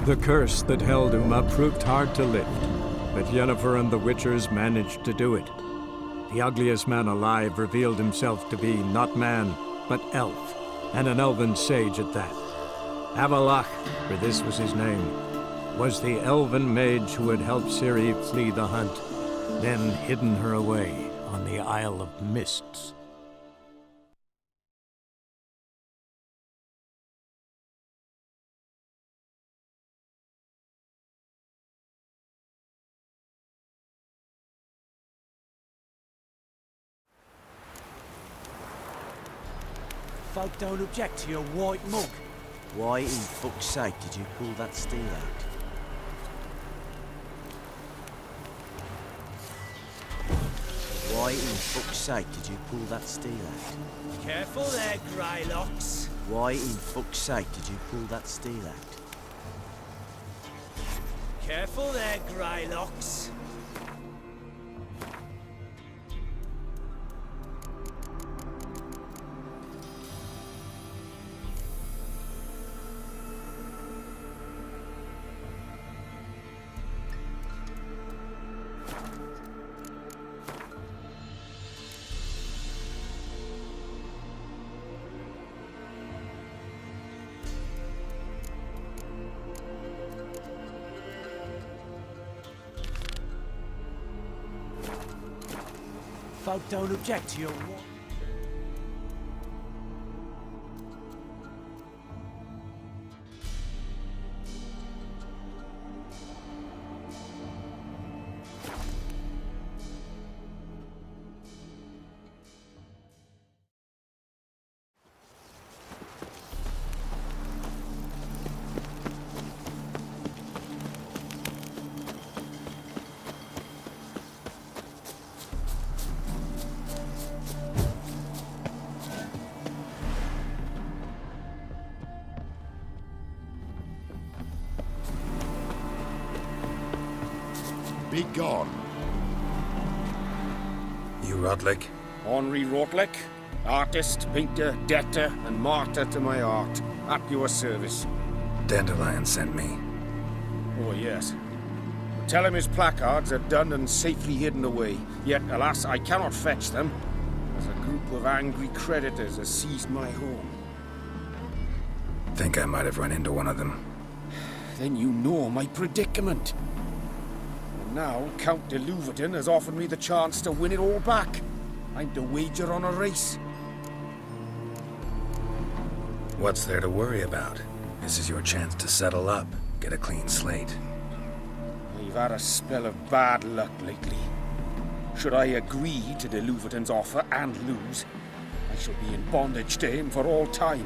The curse that held Uma proved hard to lift, but Yennefer and the Witchers managed to do it. The ugliest man alive revealed himself to be not man, but elf, and an elven sage at that. Avalach, for this was his name, was the elven mage who had helped Ciri flee the hunt, then hidden her away on the Isle of Mists. Folk don't object to your white mug. Why in fuck's sake did you pull that steel out? Why in fuck's sake did you pull that steel out? Careful there, Greylocks. Why in fuck's sake did you pull that steel out? Careful there, Greylocks. Folk don't object to your Be gone. You Rodlick? Henri Rotlick, artist, painter, debtor, and martyr to my art. At your service. Dandelions sent me. Oh, yes. Tell him his placards are done and safely hidden away. Yet, alas, I cannot fetch them, as a group of angry creditors has seized my home. Think I might have run into one of them. Then you know my predicament. Now, Count de Louverton has offered me the chance to win it all back. I'm to wager on a race. What's there to worry about? This is your chance to settle up, get a clean slate. I've had a spell of bad luck lately. Should I agree to de Louverton's offer and lose, I shall be in bondage to him for all time.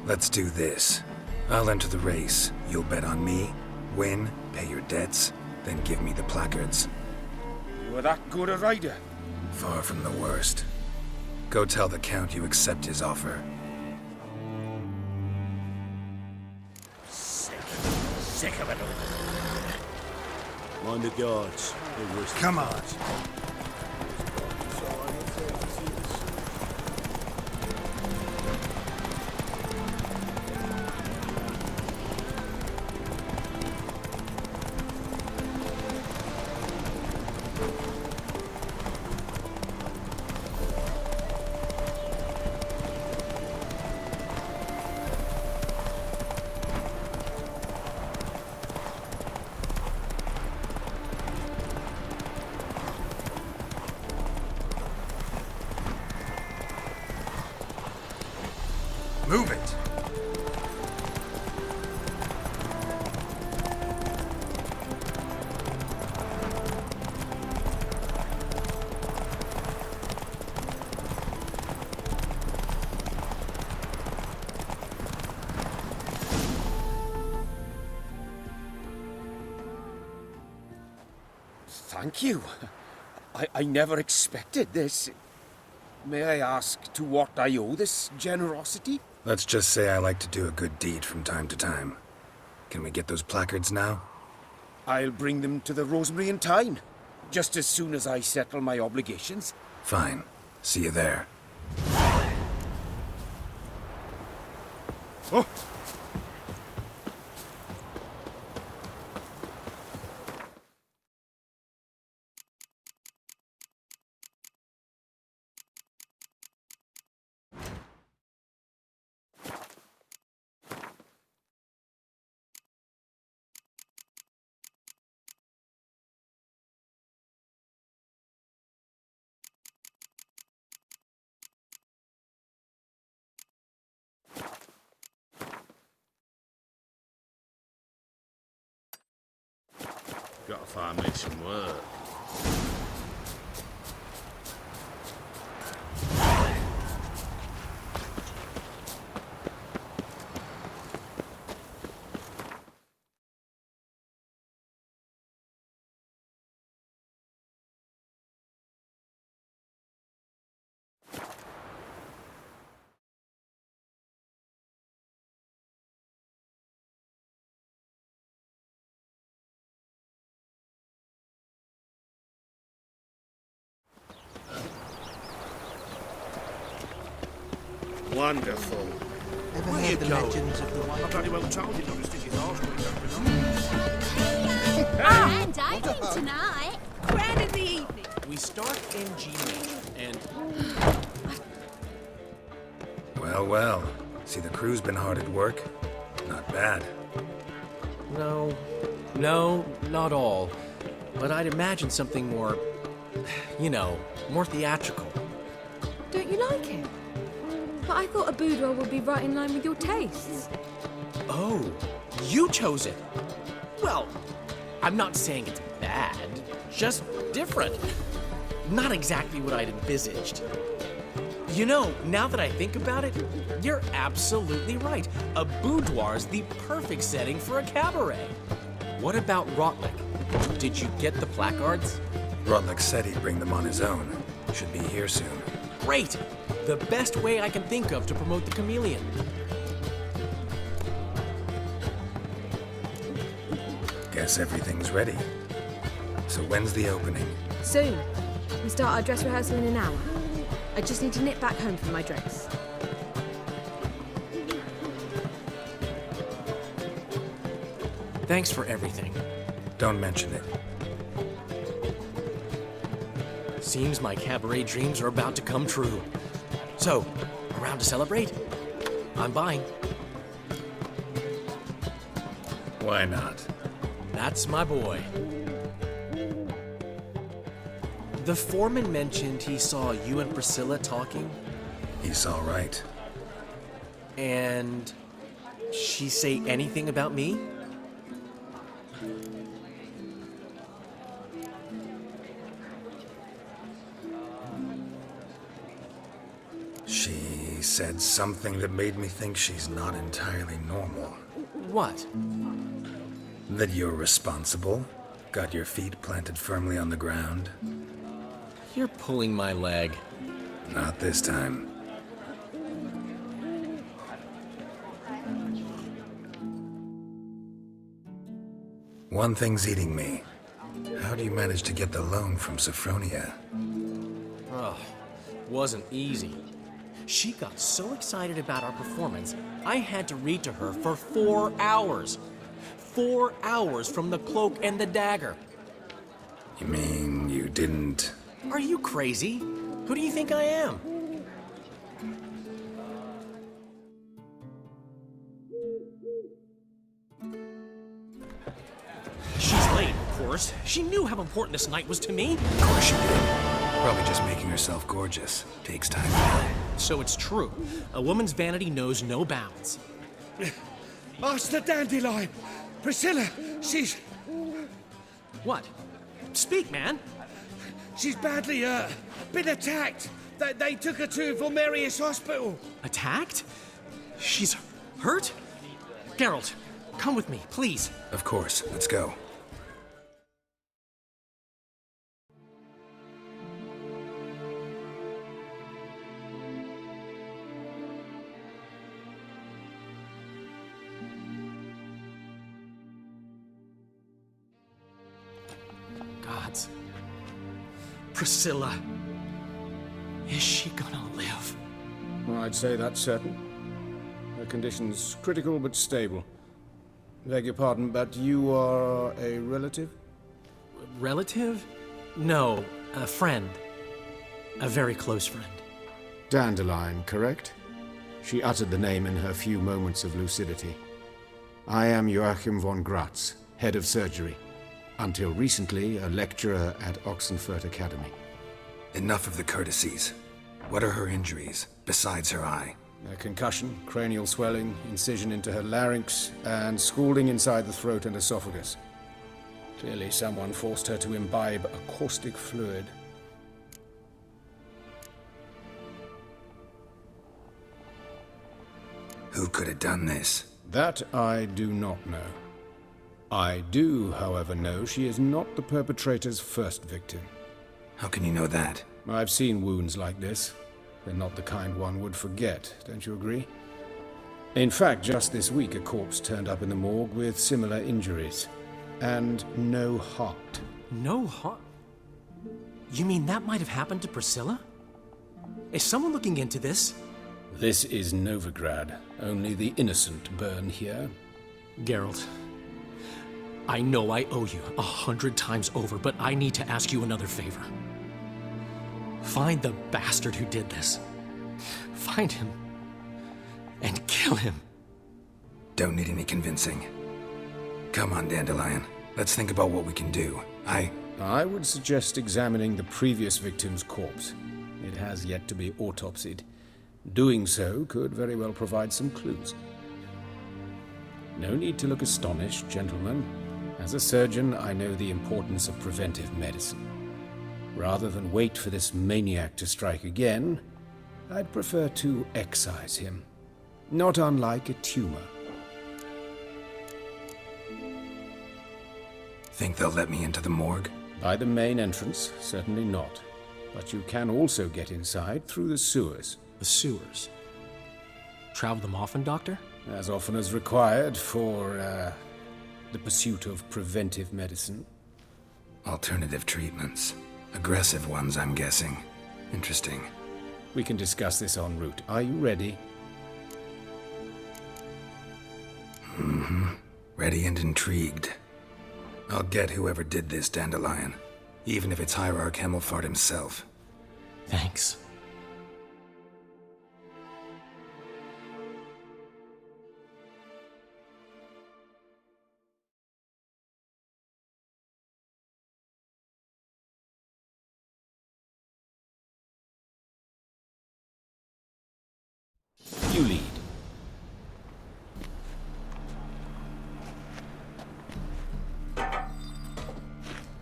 Let's do this. I'll enter the race. You'll bet on me, win, pay your debts, then give me the placards. You were that good a rider? Far from the worst. Go tell the Count you accept his offer. sick of it all. Mind the guards. Come on. Move it! Thank you. I never expected this. May I ask to what I owe this generosity? Let's just say I like to do a good deed from time to time. Can we get those placards now? I'll bring them to the Rosemary in time, just as soon as I settle my obligations. Fine. See you there. Oh! Gotta find me some work. Wonderful. Ever Where heard you the going? legends of the White? I bloody well told you not to stick his arse where he And diving tonight. Grand in the evening. We start in G major, and Well, well. See, the crew's been hard at work. Not bad. no, not all. But I'd imagine something more, more theatrical. Don't you like it? But I thought a boudoir would be right in line with your tastes. Oh, you chose it. Well, I'm not saying it's bad, just different. Not exactly what I'd envisaged. You know, now that I think about it, you're absolutely right. A boudoir's the perfect setting for a cabaret. What about Rotlick? Did you get the placards? Rotlick said he'd bring them on his own. Should be here soon. Great! The best way I can think of to promote the chameleon. Guess everything's ready. So when's the opening? Soon. We start our dress rehearsal in an hour. I just need to nip back home for my dress. Thanks for everything. Don't mention it. Seems my cabaret dreams are about to come true. So, around to celebrate? I'm buying. Why not? That's my boy. The foreman mentioned he saw you and Priscilla talking, He's all right. and she say anything about me? She said something that made me think she's not entirely normal. What? That you're responsible, got your feet planted firmly on the ground. You're pulling my leg. Not this time. One thing's eating me. How do you manage to get the loan from Sophronia? Oh, wasn't easy. She got so excited about our performance, I had to read to her for 4 hours. 4 hours from the cloak and the dagger. You mean you didn't... Are you crazy? Who do you think I am? She's late, of course. She knew how important this night was to me. Of course she did. Probably just making herself gorgeous. Takes time. So it's true. A woman's vanity knows no bounds. Ask the Dandelion. Priscilla, she's What? Speak, man. badly been attacked. They took her to Vulmerius Hospital. Attacked? She's hurt? Geralt, come with me, please. Of course. Let's go. Gods. Priscilla. Is she gonna live? Well, I'd say that's certain. Her conditions critical but stable. Beg your pardon, but you are a relative? Relative? No, a friend. A very close friend. Dandelion, correct? She uttered the name in her few moments of lucidity. I am Joachim von Gratz, head of surgery. Until recently, a lecturer at Oxenfurt Academy. Enough of the courtesies. What are her injuries, besides her eye? A concussion, cranial swelling, incision into her larynx, and scalding inside the throat and esophagus. Clearly someone forced her to imbibe a caustic fluid. Who could have done this? That I do not know. I do, however, know she is not the perpetrator's first victim. How can you know that? I've seen wounds like this. They're not the kind one would forget, don't you agree? In fact, just this week a corpse turned up in the morgue with similar injuries. And no heart. No heart? You mean that might have happened to Priscilla? Is someone looking into this? This is Novigrad. Only the innocent burn here. Geralt, I know I owe you 100 times over, but I need to ask you another favor. Find the bastard who did this. Find him. And kill him. Don't need any convincing. Come on, Dandelion. Let's think about what we can do. I would suggest examining the previous victim's corpse. It has yet to be autopsied. Doing so could very well provide some clues. No need to look astonished, gentlemen. As a surgeon, I know the importance of preventive medicine. Rather than wait for this maniac to strike again, I'd prefer to excise him. Not unlike a tumor. Think they'll let me into the morgue? By the main entrance, certainly not. But you can also get inside through the sewers. The sewers? Travel them often, Doctor? As often as required for, the pursuit of preventive medicine. Alternative treatments. Aggressive ones, I'm guessing. Interesting. We can discuss this en route. Are you ready? Mm-hmm. Ready and intrigued. I'll get whoever did this, Dandelion. Even if it's Hierarch Hemmelfart himself. Thanks. You lead.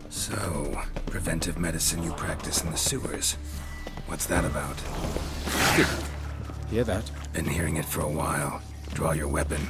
So, preventive medicine you practice in the sewers. What's that about? Hear that? Been hearing it for a while. Draw your weapon.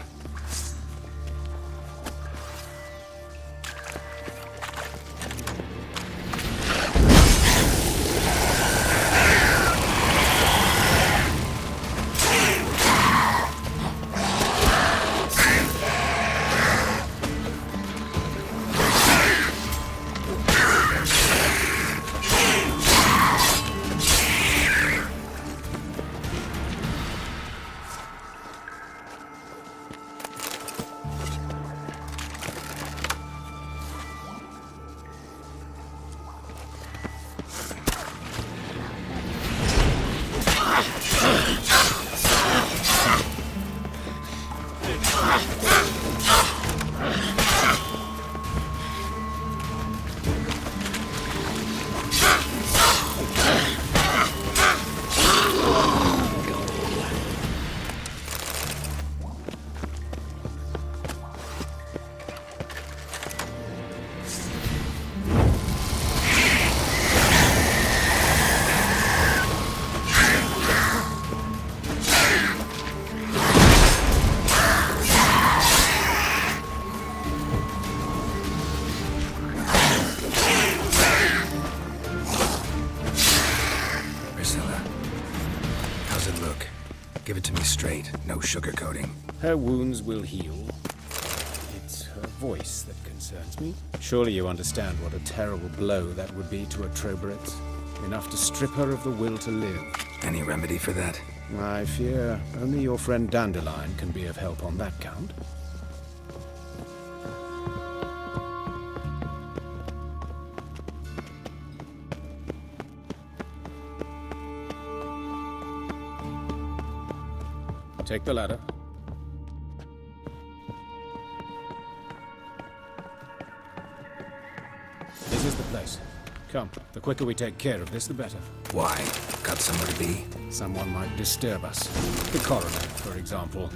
Give it to me straight, no sugarcoating. Her wounds will heal. It's her voice that concerns me. Surely you understand what a terrible blow that would be to a Troberet. Enough to strip her of the will to live. Any remedy for that? I fear only your friend Dandelion can be of help on that count. Take the ladder. This is the place. Come, the quicker we take care of this, the better. Why? Got somewhere to be? Someone might disturb us. The coroner, for example.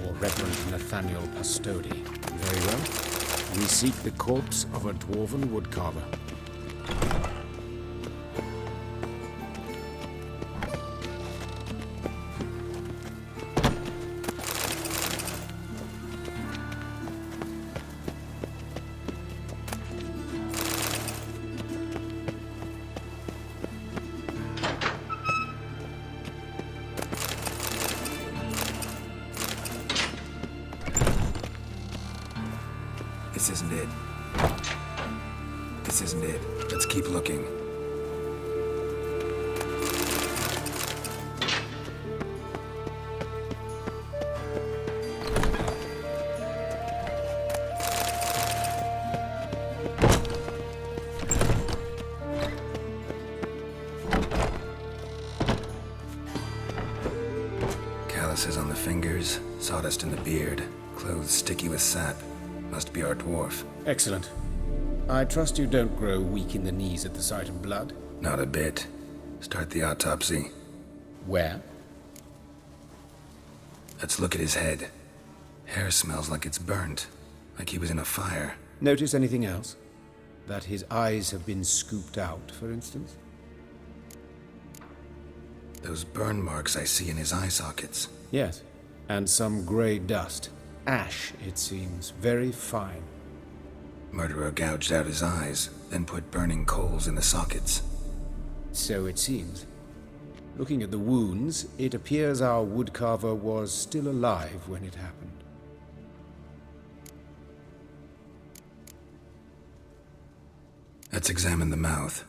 Or Reverend Nathaniel Pastodi. Very well. We seek the corpse of a dwarven woodcarver. This isn't it. This isn't it. Let's keep looking. Calluses on the fingers, sawdust in the beard, clothes sticky with sap. Must be our dwarf. Excellent. I trust you don't grow weak in the knees at the sight of blood. Not a bit. Start the autopsy. Where? Let's look at his head. Hair smells like it's burnt, like he was in a fire. Notice anything else? That his eyes have been scooped out, for instance? Those burn marks I see in his eye sockets. Yes. And some grey dust. Ash, it seems. Very fine. Murderer gouged out his eyes, then put burning coals in the sockets. So it seems. Looking at the wounds, it appears our woodcarver was still alive when it happened. Let's examine the mouth.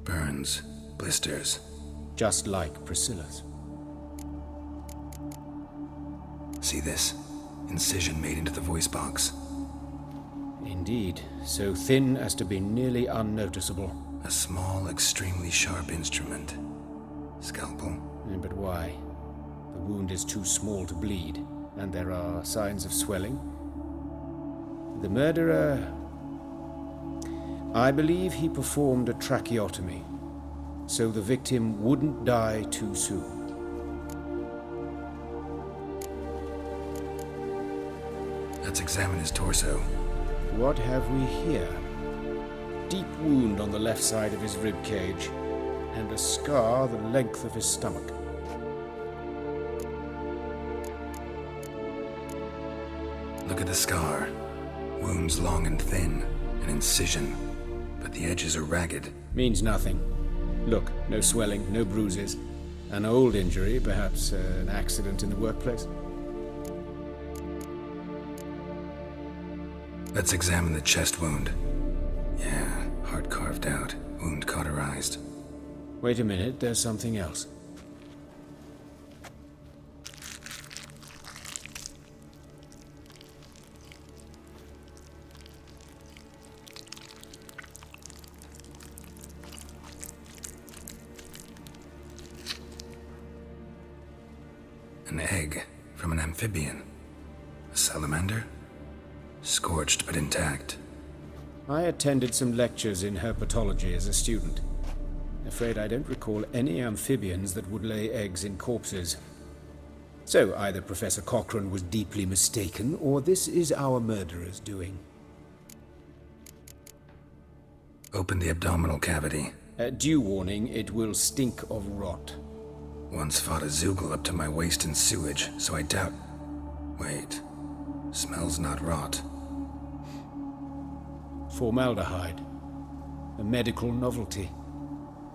Burns, blisters. Just like Priscilla's. See this? Incision made into the voice box. Indeed, so thin as to be nearly unnoticeable. A small, extremely sharp instrument. Scalpel. But why? The wound is too small to bleed, and there are signs of swelling. The murderer... I believe he performed a tracheotomy, so the victim wouldn't die too soon. Let's examine his torso. What have we here? Deep wound on the left side of his rib cage, and a scar the length of his stomach. Look at the scar. Wounds long and thin, an incision, but the edges are ragged. Means nothing. Look, no swelling, no bruises. An old injury, perhaps an accident in the workplace. Let's examine the chest wound. Yeah, heart carved out, wound cauterized. Wait a minute, there's something else. An egg from an amphibian. A salamander? Scorched but intact. I attended some lectures in herpetology as a student. Afraid I don't recall any amphibians that would lay eggs in corpses. So either Professor Cochrane was deeply mistaken, or this is our murderer's doing. Open the abdominal cavity. Due warning, it will stink of rot. Once fought a Zoogle up to my waist in sewage, so I doubt... Wait. Smells not rot. Formaldehyde. A medical novelty.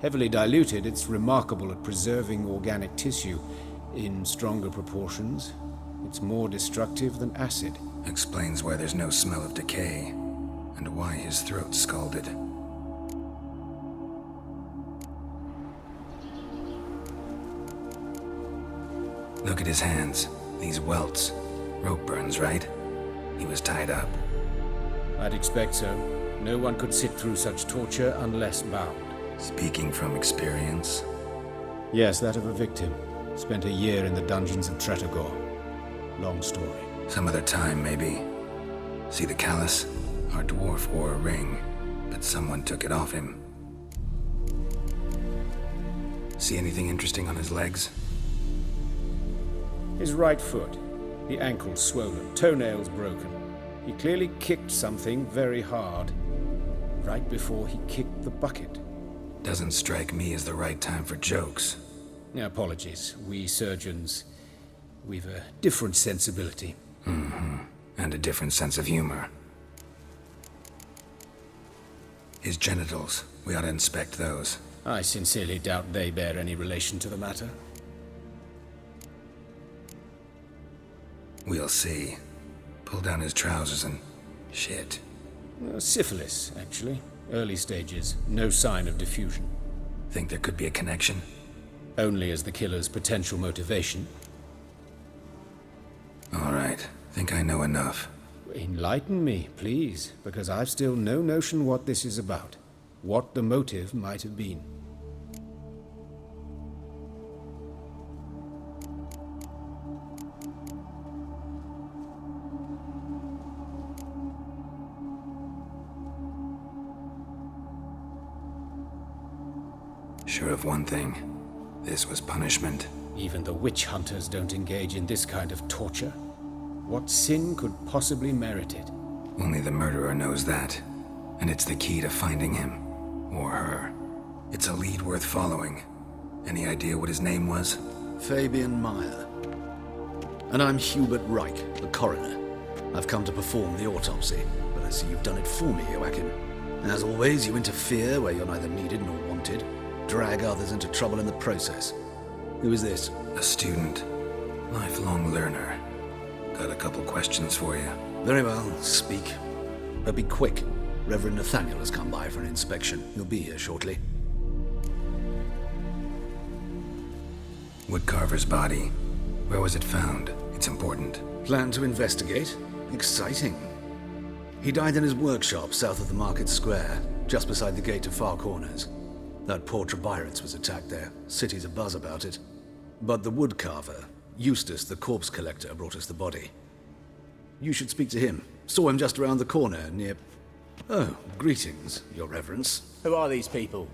Heavily diluted, it's remarkable at preserving organic tissue. In stronger proportions, it's more destructive than acid. Explains why there's no smell of decay, and why his throat's scalded. Look at his hands. These welts. Rope burns, right? He was tied up. I'd expect so. No one could sit through such torture unless bound. Speaking from experience? Yes, that of a victim. Spent a year in the dungeons of Tretogor. Long story. Some other time, maybe. See the callus? Our dwarf wore a ring, but someone took it off him. See anything interesting on his legs? His right foot. The ankle swollen, toenails broken. He clearly kicked something very hard. Right before he kicked the bucket. Doesn't strike me as the right time for jokes. Apologies. We surgeons, we've a different sensibility. And a different sense of humor. His genitals. We ought to inspect those. I sincerely doubt they bear any relation to the matter. We'll see. Pull down his trousers and... shit. Syphilis, actually. Early stages. No sign of diffusion. Think there could be a connection? Only as the killer's potential motivation. All right. Think I know enough. Enlighten me, please, because I've still no notion what this is about. What the motive might have been. Sure of one thing. This was punishment. Even the witch hunters don't engage in this kind of torture. What sin could possibly merit it? Only the murderer knows that. And it's the key to finding him. Or her. It's a lead worth following. Any idea what his name was? Fabian Meyer. And I'm Hubert Reich, the coroner. I've come to perform the autopsy, but I see you've done it for me, Joachim. As always, you interfere where you're neither needed nor wanted. Drag others into trouble in the process. Who is this? A student. Lifelong learner. Got a couple questions for you. Very well, speak. But be quick. Reverend Nathaniel has come by for an inspection. He'll be here shortly. Woodcarver's body. Where was it found? It's important. Plan to investigate? Exciting. He died in his workshop south of the market square, just beside the gate to Far Corners. That poor Trebirates was attacked there. City's abuzz about it. But the woodcarver, Eustace the corpse collector, brought us the body. You should speak to him. Saw him just around the corner near... Oh, greetings, your reverence. Who are these people?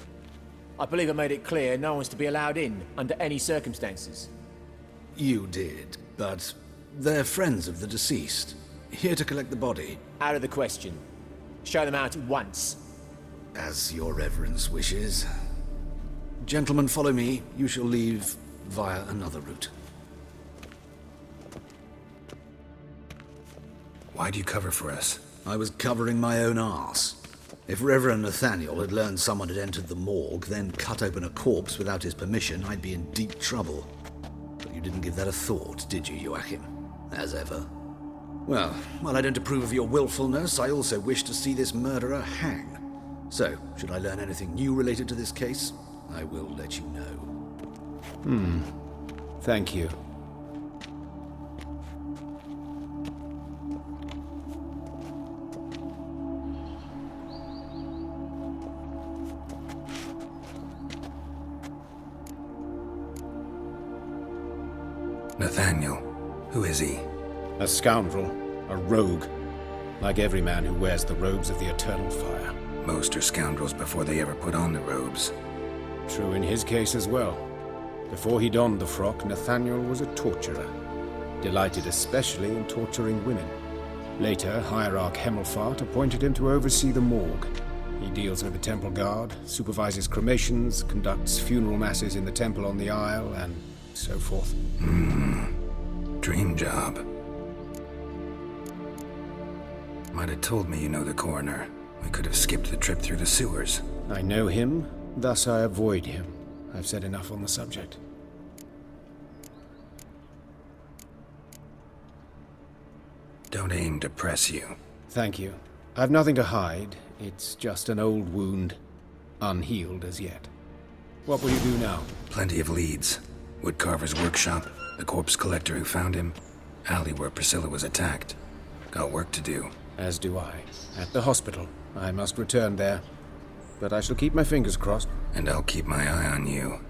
I believe I made it clear no one's to be allowed in under any circumstances. You did, but they're friends of the deceased. Here to collect the body. Out of the question. Show them out at once. As your reverence wishes. Gentlemen, follow me. You shall leave via another route. Why do you cover for us? I was covering my own arse. If Reverend Nathaniel had learned someone had entered the morgue, then cut open a corpse without his permission, I'd be in deep trouble. But you didn't give that a thought, did you, Joachim? As ever. Well, while I don't approve of your willfulness, I also wish to see this murderer hang. So, should I learn anything new related to this case, I will let you know. Thank you. Nathaniel. Who is he? A scoundrel. A rogue. Like every man who wears the robes of the eternal fire. Most are scoundrels before they ever put on the robes. True in his case as well. Before he donned the frock, Nathaniel was a torturer. Delighted especially in torturing women. Later, Hierarch Hemmelfart appointed him to oversee the morgue. He deals with the temple guard, supervises cremations, conducts funeral masses in the temple on the Isle, and so forth. Dream job. Might have told me you know the coroner. We could have skipped the trip through the sewers. I know him, thus I avoid him. I've said enough on the subject. Don't aim to press you. Thank you. I've nothing to hide. It's just an old wound, unhealed as yet. What will you do now? Plenty of leads. Woodcarver's workshop, The corpse collector who found him, alley where Priscilla was attacked. Got work to do. As do I. At the hospital. I must return there. But I shall keep my fingers crossed. And I'll keep my eye on you.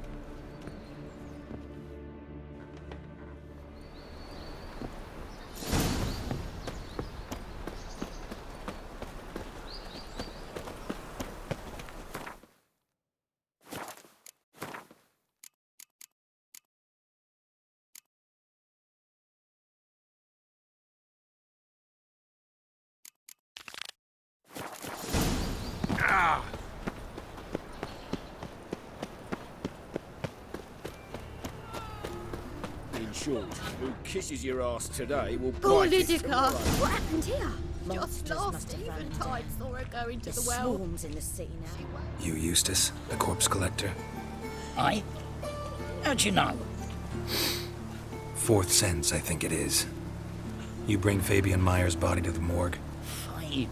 In short, who kisses your ass today will Oh, bite it Lydica, tomorrow. what happened here? Monsters Just must last have run eventide saw her go into There's the well. swarms in the sea now. You, Eustace, the corpse collector? Aye? How'd you know? Fourth sense, I think it is. You bring Fabian Meyer's body to the morgue? Fabian.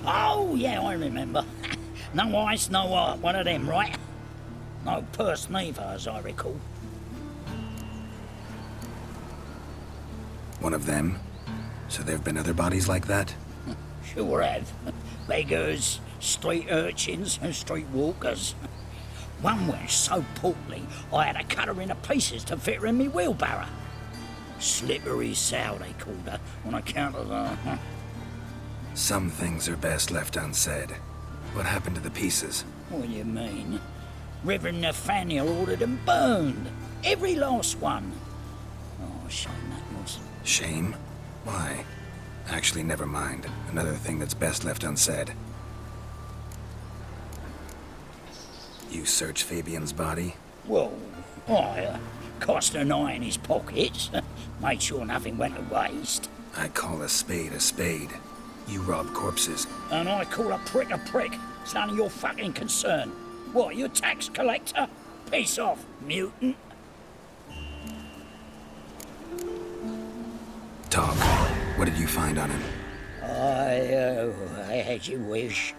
Oh, yeah, I remember. No eyes, no heart, one of them, right? No purse neither, as I recall. One of them? So there have been other bodies like that? Sure have. Beggars, street urchins, and street walkers. One went so portly, I had to cut her into pieces to fit her in me wheelbarrow. Slippery sow, they called her, on account of the... Some things are best left unsaid. What happened to the pieces? What do you mean? Reverend Nathaniel ordered them burned. Every last one. Oh, shame that was. Shame? Why? Actually, never mind. Another thing that's best left unsaid. You searched Fabian's body? Well, I cast an eye in his pockets. Made sure nothing went to waste. I call a spade a spade. You rob corpses. And I call a prick a prick. It's none of your fucking concern. What, you a tax collector? Piss off, mutant. Talk. What did you find on him? As you wish.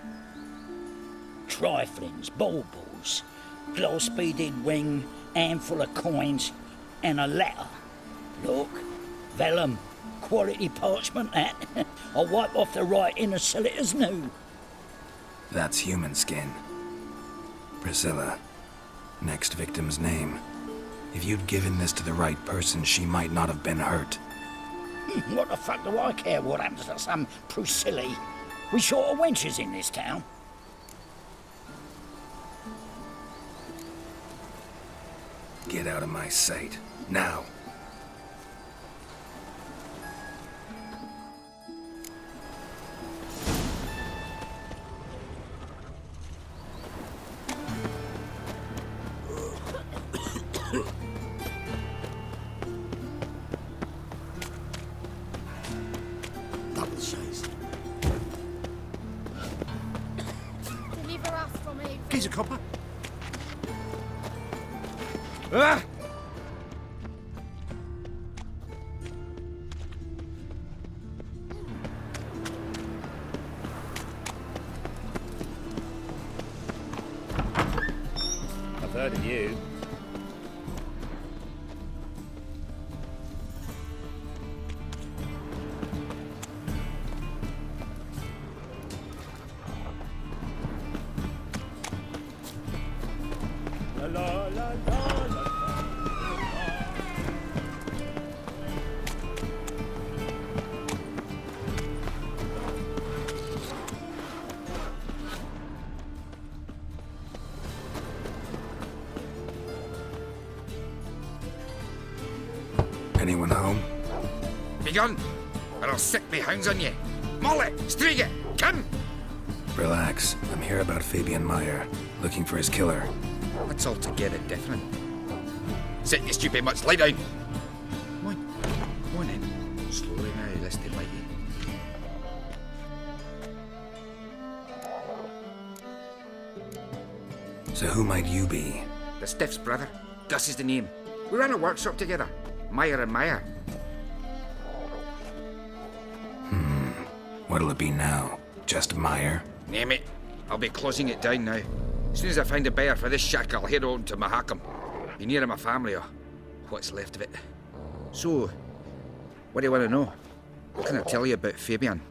Triflings, baubles, glass-beaded ring, handful of coins, and a letter. Look, vellum, quality parchment, that. I'll wipe off the writing and sell it as new. That's human skin. Priscilla. Next victim's name. If you'd given this to the right person, she might not have been hurt. What the fuck do I care what happens to some Priscilla? We short of wenches in this town. Get out of my sight. Now. Double chase. Deliver us from here. He's a copper. Ah! I've heard of you. La la la la la. Anyone home? Begone, or I'll set me hounds on you. Molly, Striga, come! Relax. I'm here about Fabian Meyer, looking for his killer. That's altogether different. Sit, you stupid mutts, lie down. Come on in. Slowly now, lest they bite you. So who might you be? The Stiff's brother. Gus is the name. We ran a workshop together. Meyer and Meyer. What'll it be now? Just Meyer? Name it. I'll be closing it down now. As soon as I find a buyer for this shack, I'll head on to Mahakam. Be near my family, what's left of it. So, what do you want to know? What can I tell you about Fabian?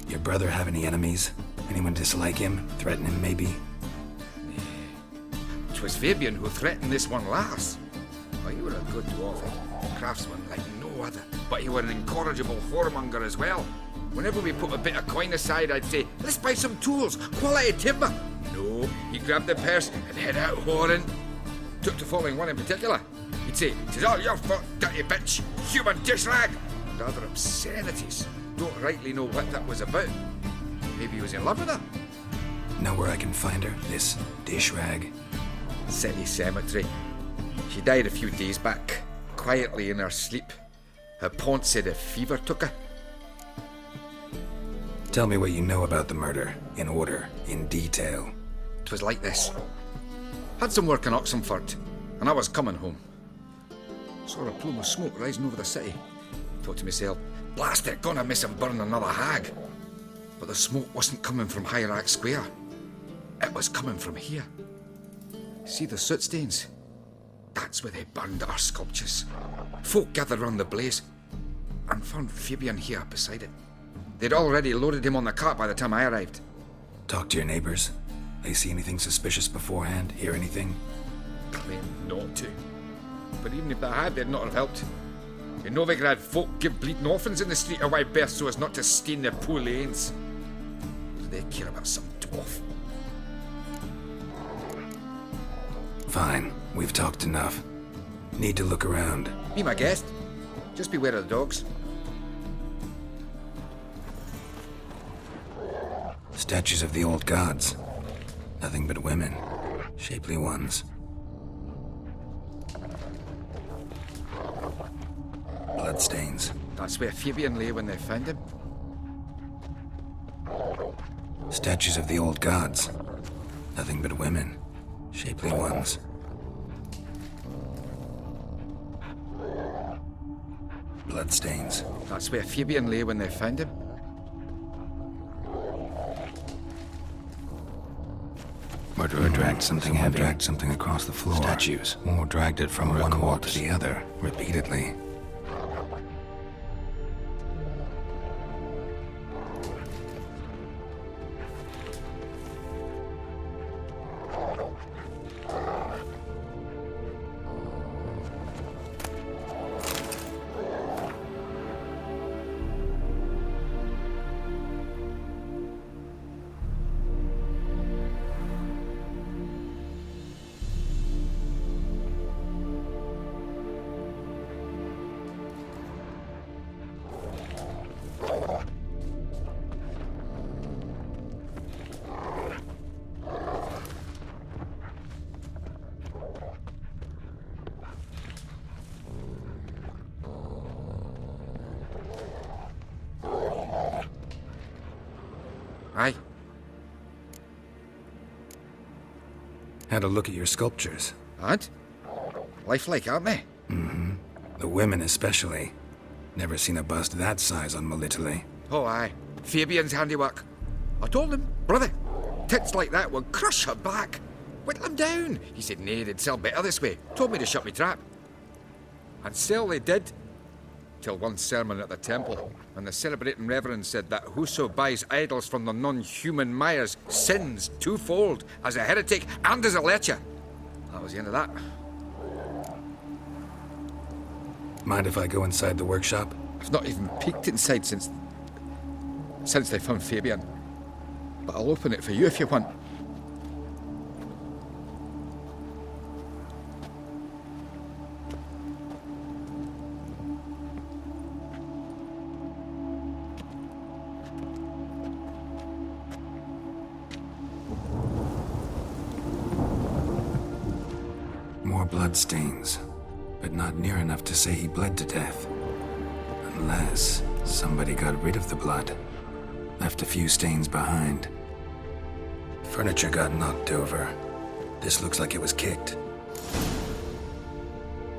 Your brother have any enemies? Anyone dislike him? Threaten him, maybe? 'Twas Fabian who threatened this one last. Oh, he were a good dwarf, a craftsman like no other. But he were an incorrigible whoremonger as well. Whenever we put a bit of coin aside, I'd say, let's buy some tools, quality timber. No, he grabbed the purse and head out whoring. Took to following one in particular. He'd say, "'Tis all your fault, dirty bitch, human dish rag," and other obscenities. Don't rightly know what that was about. Maybe he was in love with her. Know where I can find her, this dish rag? City cemetery. She died a few days back, quietly in her sleep. Her pont said a fever took her. Tell me what you know about the murder, in order, in detail. 'Twas like this. Had some work in Oxenford, and I was coming home. Saw a plume of smoke rising over the city. Thought to myself, blast it, gonna miss him burn another hag. But the smoke wasn't coming from Hierarch Square. It was coming from here. See the soot stains? That's where they burned our sculptures. Folk gathered round the blaze and found Fabian here beside it. They'd already loaded him on the cart by the time I arrived. Talk to your neighbors. They see anything suspicious beforehand? Hear anything? Claim not to. But even if they had, they'd not have helped. In Novigrad, folk give bleeding orphans in the street a wide berth so as not to stain their poor lanes. Do they care about some dwarf? Fine, we've talked enough. Need to look around. Be my guest. Just beware of the dogs. Statues of the old gods. Nothing but women. Shapely ones. Bloodstains. That's where Fabian lay when they found him. Statues of the old gods. Nothing but women. Shapely ones. Bloodstains. That's where Fabian lay when they found him. Murderer dragged something heavy. Dragged something across the floor. Statues. Or dragged it from one wall to the other, repeatedly. Aye. Had a look at your sculptures. And? Lifelike, aren't they? Mm-hmm. The women especially. Never seen a bust that size on Melitele. Oh, aye. Fabian's handiwork. I told him, brother, tits like that would crush her back. Whittle him down. He said, nay, they'd sell better this way. Told me to shut me trap. And sell they did. Till one sermon at the temple, and the celebrating reverend said that whoso buys idols from the non-human Myers sins twofold, as a heretic and as a lecher. That was the end of that. Mind if I go inside the workshop? I've not even peeked inside since they found Fabian. But I'll open it for you if you want. More bloodstains, but not near enough to say he bled to death. Unless somebody got rid of the blood, left a few stains behind. Furniture got knocked over. This looks like it was kicked.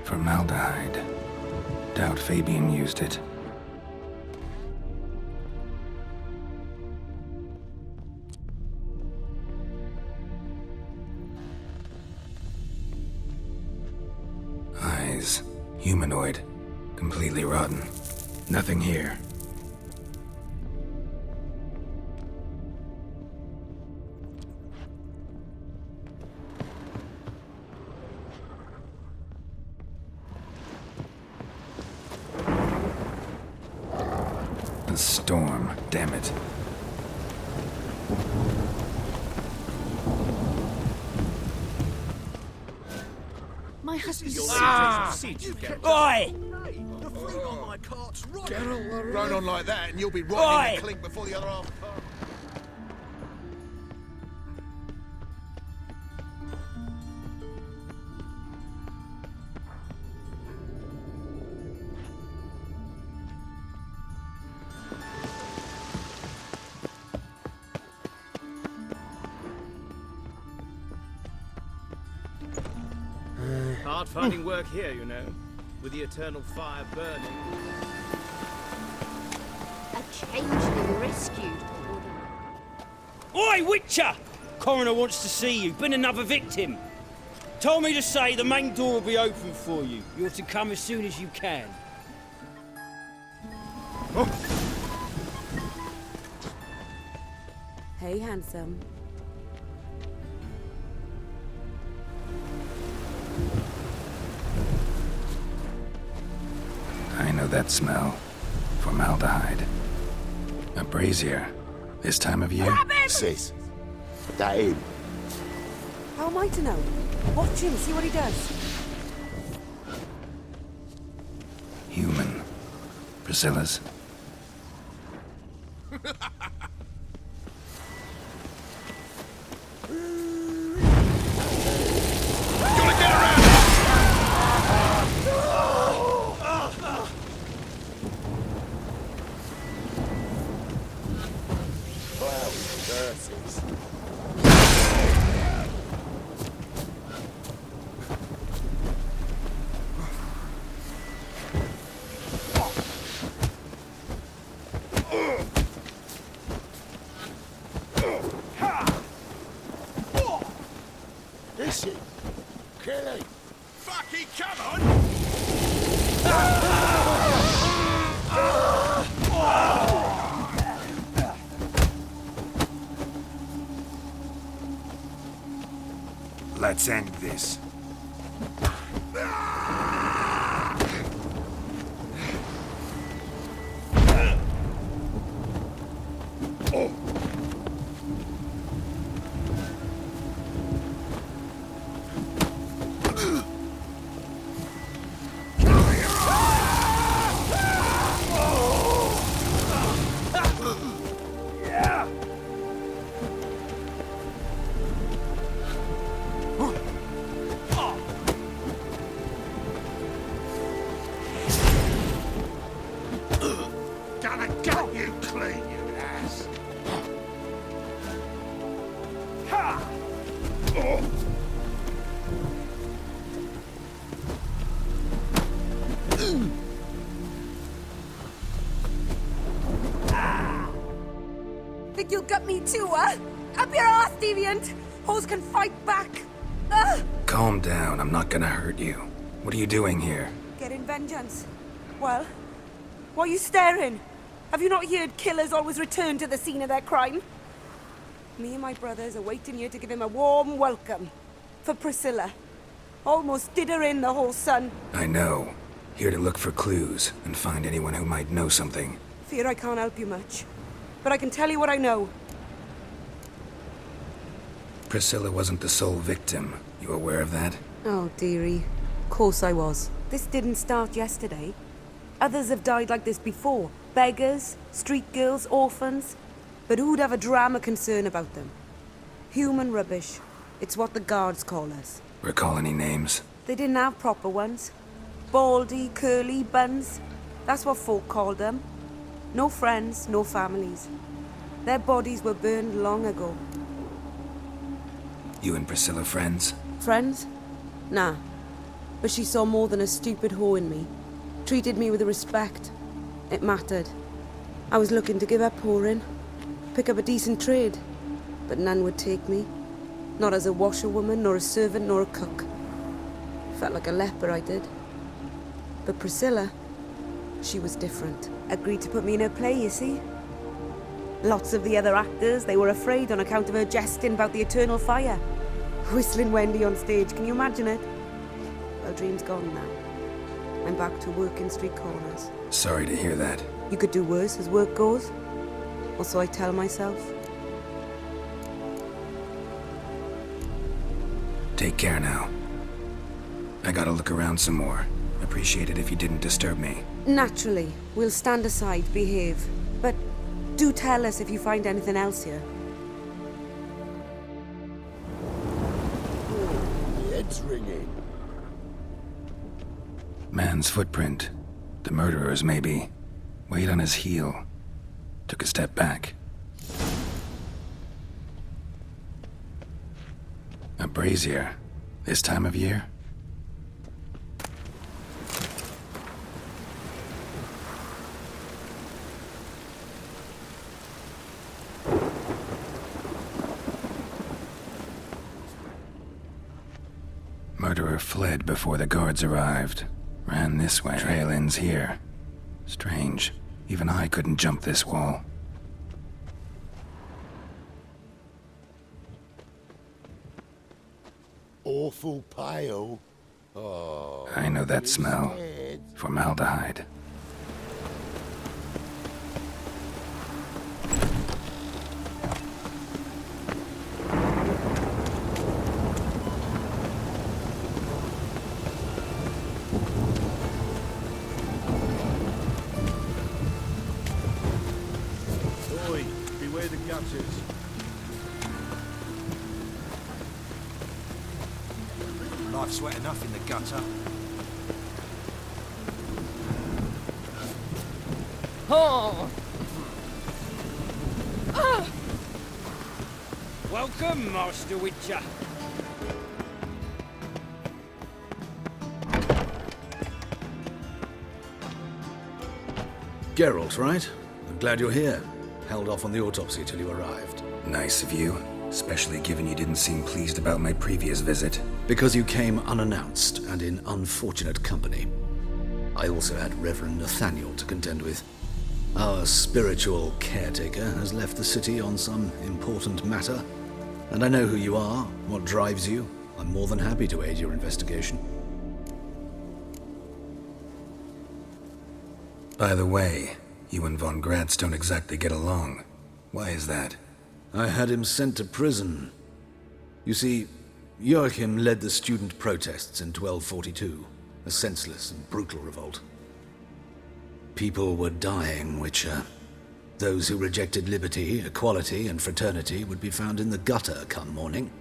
Formaldehyde. Doubt Fabian used it. Humanoid. Completely rotten. Nothing here. The storm, damn it. My husband. Oi! The fruit on my cart's right. Run on like that, and you'll be right in the clink before the other half. Hard finding work here, you know, with the eternal fire burning. A changeling rescued. Oi, Witcher! Coroner wants to see you. Been another victim. Told me to say the main door will be open for you. You're to come as soon as you can. Hey, handsome. I know that smell. Formaldehyde. A brazier. This time of year? Sis, that him? How am I to know? Watch him, see what he does. Human. Priscilla's. Is it? Kelly? Fucking come on! Let's end this. Gonna gut you clean, you ass! Ha! Think you'll gut me too, huh? Up your ass, deviant! Hoes can fight back! Calm down, I'm not gonna hurt you. What are you doing here? Getting vengeance. Well, why are you staring? Have you not heard killers always return to the scene of their crime? Me and my brothers are waiting here to give him a warm welcome. For Priscilla. Almost did her in, the whole son. I know. Here to look for clues and find anyone who might know something. Fear I can't help you much. But I can tell you what I know. Priscilla wasn't the sole victim. You aware of that? Oh, dearie. Of course I was. This didn't start yesterday. Others have died like this before. Beggars, street girls, orphans. But who'd have a drama concern about them? Human rubbish. It's what the guards call us. Recall any names? They didn't have proper ones. Baldy, curly, buns. That's what folk called them. No friends, no families. Their bodies were burned long ago. You and Priscilla friends? Friends? Nah. But she saw more than a stupid whore in me. Treated me with respect. It mattered. I was looking to give up whoring. Pick up a decent trade. But none would take me. Not as a washerwoman, nor a servant, nor a cook. Felt like a leper, I did. But Priscilla, she was different. Agreed to put me in her play, you see. Lots of the other actors, they were afraid on account of her jesting about the eternal fire. Whistling Wendy on stage, can you imagine it? Well, dream's gone now. I'm back to working street corners. Sorry to hear that. You could do worse as work goes. Or so I tell myself. Take care now. I gotta look around some more. Appreciate it if you didn't disturb me. Naturally, we'll stand aside, behave. But do tell us if you find anything else here. The head's ringing. Man's footprint. The murderer's, maybe. Weight on his heel. Took a step back. A brazier. This time of year? Murderer fled before the guards arrived. Ran this way. Trail ends here. Strange. Even I couldn't jump this wall. Awful pale. Oh, I know that smell. Formaldehyde. Oi, beware the gutters. Life's wet enough in the gutter. Oh! Ah! Welcome, Master Witcher. Geralt, right? I'm glad you're here. Held off on the autopsy till you arrived. Nice of you, especially given you didn't seem pleased about my previous visit. Because you came unannounced and in unfortunate company. I also had Reverend Nathaniel to contend with. Our spiritual caretaker has left the city on some important matter, and I know who you are, what drives you. I'm more than happy to aid your investigation. By the way, you and von Gratz don't exactly get along. Why is that? I had him sent to prison. You see, Joachim led the student protests in 1242, a senseless and brutal revolt. People were dying, Witcher. Those who rejected liberty, equality, and fraternity would be found in the gutter come morning.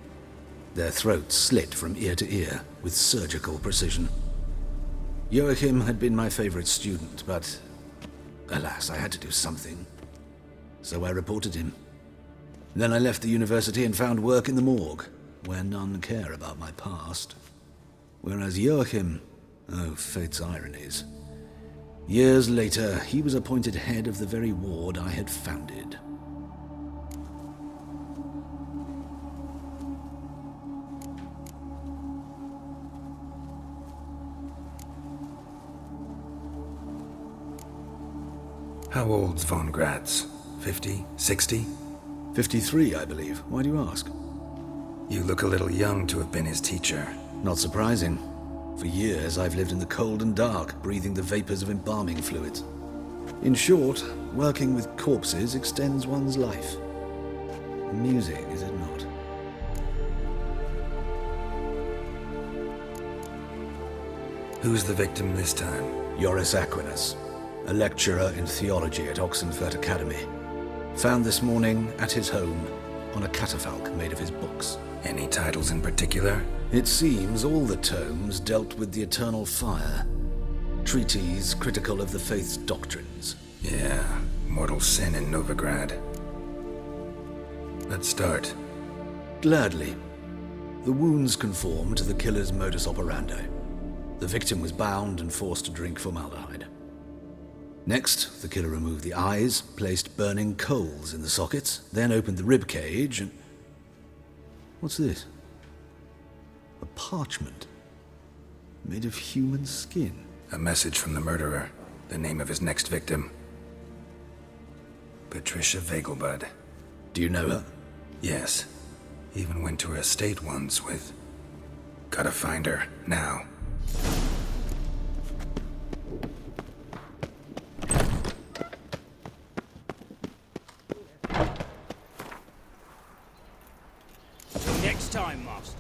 Their throats slit from ear to ear with surgical precision. Joachim had been my favorite student, but alas, I had to do something. So I reported him. Then I left the university and found work in the morgue, where none care about my past. Whereas Joachim, oh, fate's ironies. Years later, he was appointed head of the very ward I had founded. How old's von Gratz? 50? 60? 53, I believe. Why do you ask? You look a little young to have been his teacher. Not surprising. For years, I've lived in the cold and dark, breathing the vapors of embalming fluids. In short, working with corpses extends one's life. Music, is it not? Who's the victim this time? Joris Aquinas, a lecturer in theology at Oxenfurt Academy. Found this morning at his home on a catafalque made of his books. Any titles in particular? It seems all the tomes dealt with the eternal fire. Treatises critical of the faith's doctrines. Yeah, mortal sin in Novigrad. Let's start. Gladly. The wounds conform to the killer's modus operandi. The victim was bound and forced to drink formaldehyde. Next, the killer removed the eyes, placed burning coals in the sockets, then opened the rib cage and... What's this? A parchment made of human skin. A message from the murderer. The name of his next victim. Patricia Vegelbud. Do you know her? Yes. Even went to her estate once with... Gotta find her, now. Till next time, Master.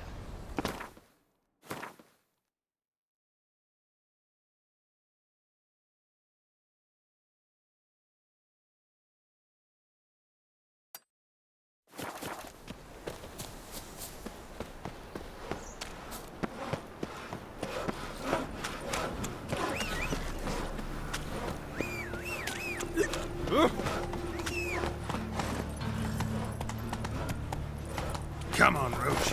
Come on, Roach.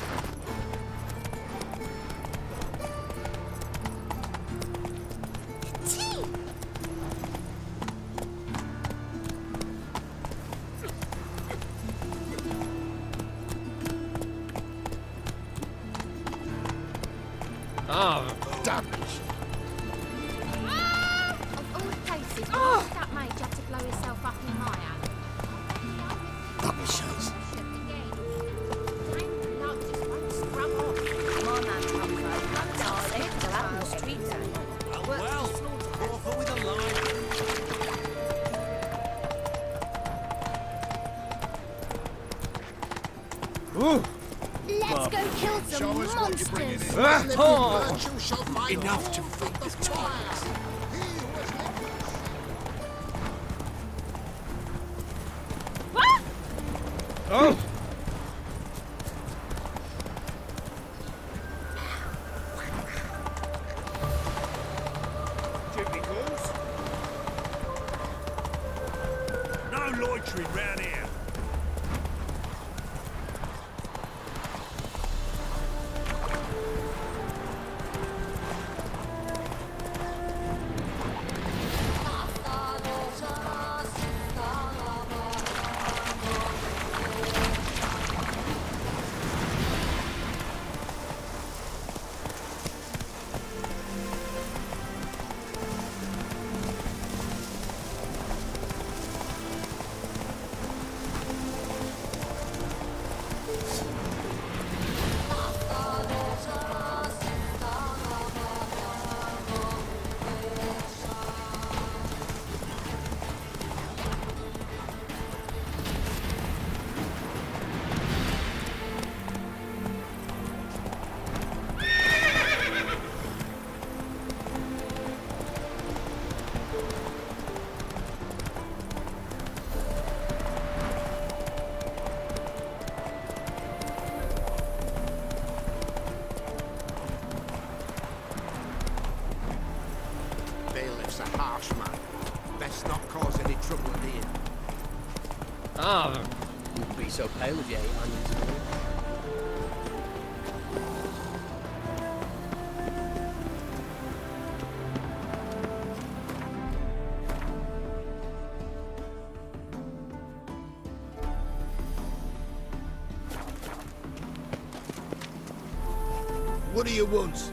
Oh, damn it. Of all places, why that made you have to blow yourself up in my alley? Double shots. Let's go kill some monsters! Enough to feed the tires. Oh! Jimmy Goose? No loitering round here. Bailiff's a harsh man. Best not cause any trouble at the inn. Ah, wouldn't be so pale if you ate onions. What do you want?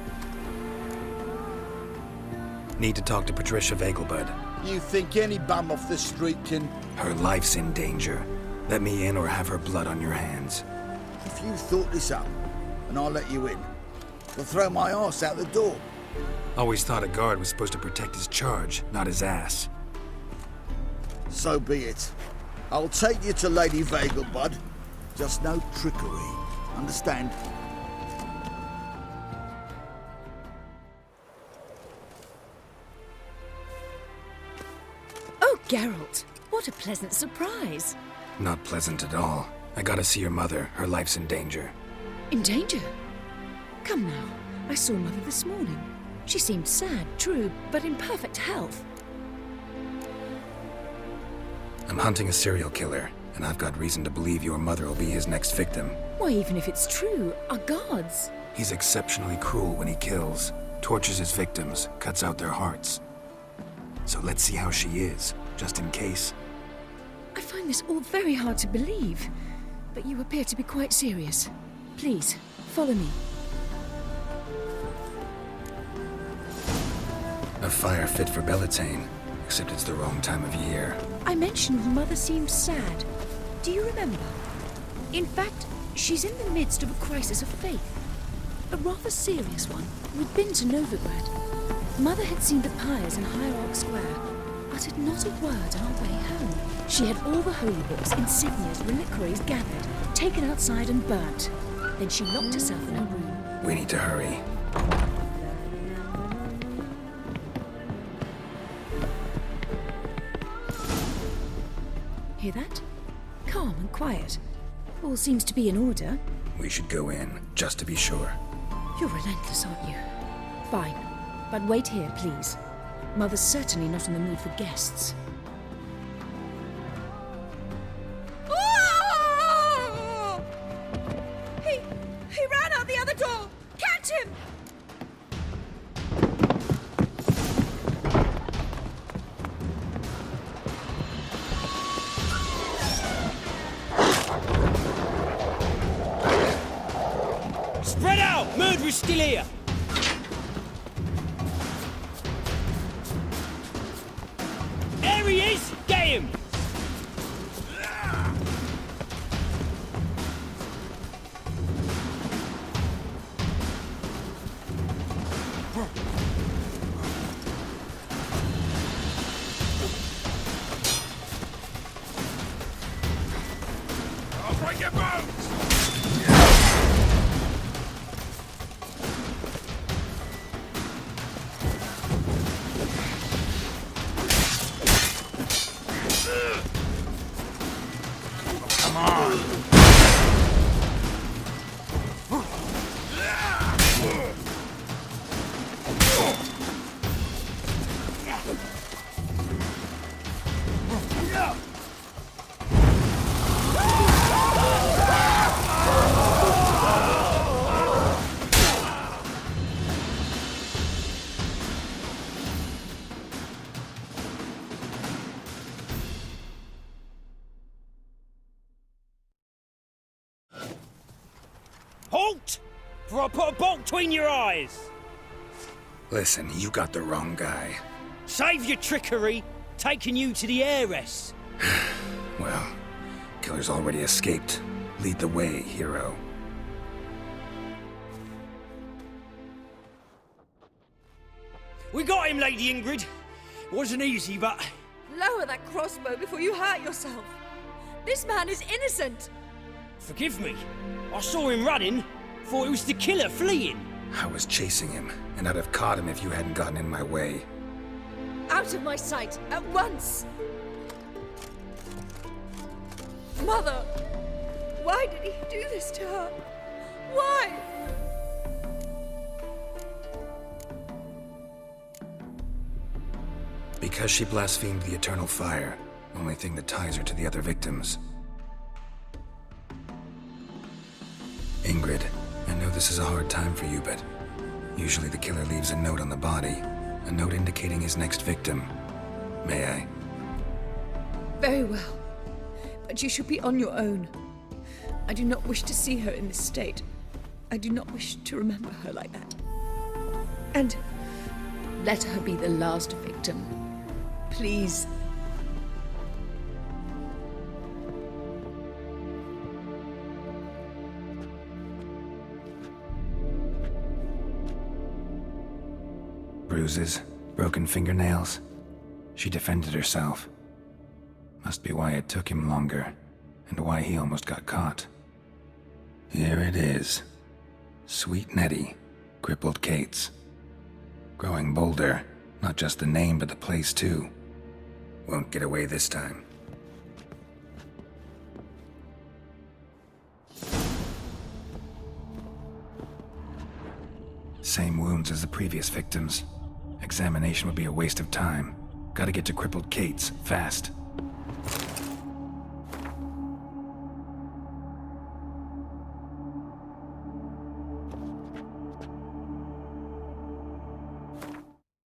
Need to talk to Patricia Vegelbud. You think any bum off the street can... Her life's in danger. Let me in or have her blood on your hands. If you thought this up, and I'll let you in, you'll throw my arse out the door. Always thought a guard was supposed to protect his charge, not his ass. So be it. I'll take you to Lady Vegelbud. Just no trickery. Understand? Oh, Geralt, what a pleasant surprise. Not pleasant at all. I gotta see your mother. Her life's in danger. In danger? Come now, I saw Mother this morning. She seemed sad, true, but in perfect health. I'm hunting a serial killer, and I've got reason to believe your mother will be his next victim. Why, even if it's true, our guards... He's exceptionally cruel when he kills, tortures his victims, cuts out their hearts. So let's see how she is, just in case. I find this all very hard to believe, but you appear to be quite serious. Please, follow me. A fire fit for Bellatane, except it's the wrong time of year. I mentioned Mother seemed sad. Do you remember? In fact, she's in the midst of a crisis of faith. A rather serious one. We'd been to Novigrad. Mother had seen the pyres in Hierarch Square, uttered not a word on our way home. She had all the holy books, insignias, reliquaries gathered, taken outside and burnt. Then she locked herself in her room. We need to hurry. Hear that? Calm and quiet. All seems to be in order. We should go in, just to be sure. You're relentless, aren't you? Fine. But wait here, please. Mother's certainly not in the mood for guests. He ran out the other door! Catch him! Spread out! Murderer's still here! There he is! Get him! I'll break your bones! Come on! Halt! For I put a bolt between your eyes! Listen, you got the wrong guy. Save your trickery, taking you to the heiress. Well, killer's already escaped. Lead the way, hero. We got him, Lady Ingrid. Wasn't easy, but... Lower that crossbow before you hurt yourself. This man is innocent. Forgive me. I saw him running. Thought it was the killer fleeing. I was chasing him, and I'd have caught him if you hadn't gotten in my way. Out of my sight, at once! Mother! Why did he do this to her? Why? Because she blasphemed the eternal fire. Only thing that ties her to the other victims. Ingrid, I know this is a hard time for you, but usually the killer leaves a note on the body. A note indicating his next victim. May I? Very well. But you should be on your own. I do not wish to see her in this state. I do not wish to remember her like that. And let her be the last victim. Please. Bruises, broken fingernails. She defended herself. Must be why it took him longer, and why he almost got caught. Here it is. Sweet Nettie, crippled Kate's. Growing bolder, not just the name but the place too. Won't get away this time. Same wounds as the previous victims. Examination would be a waste of time. Gotta get to crippled Kate's, fast.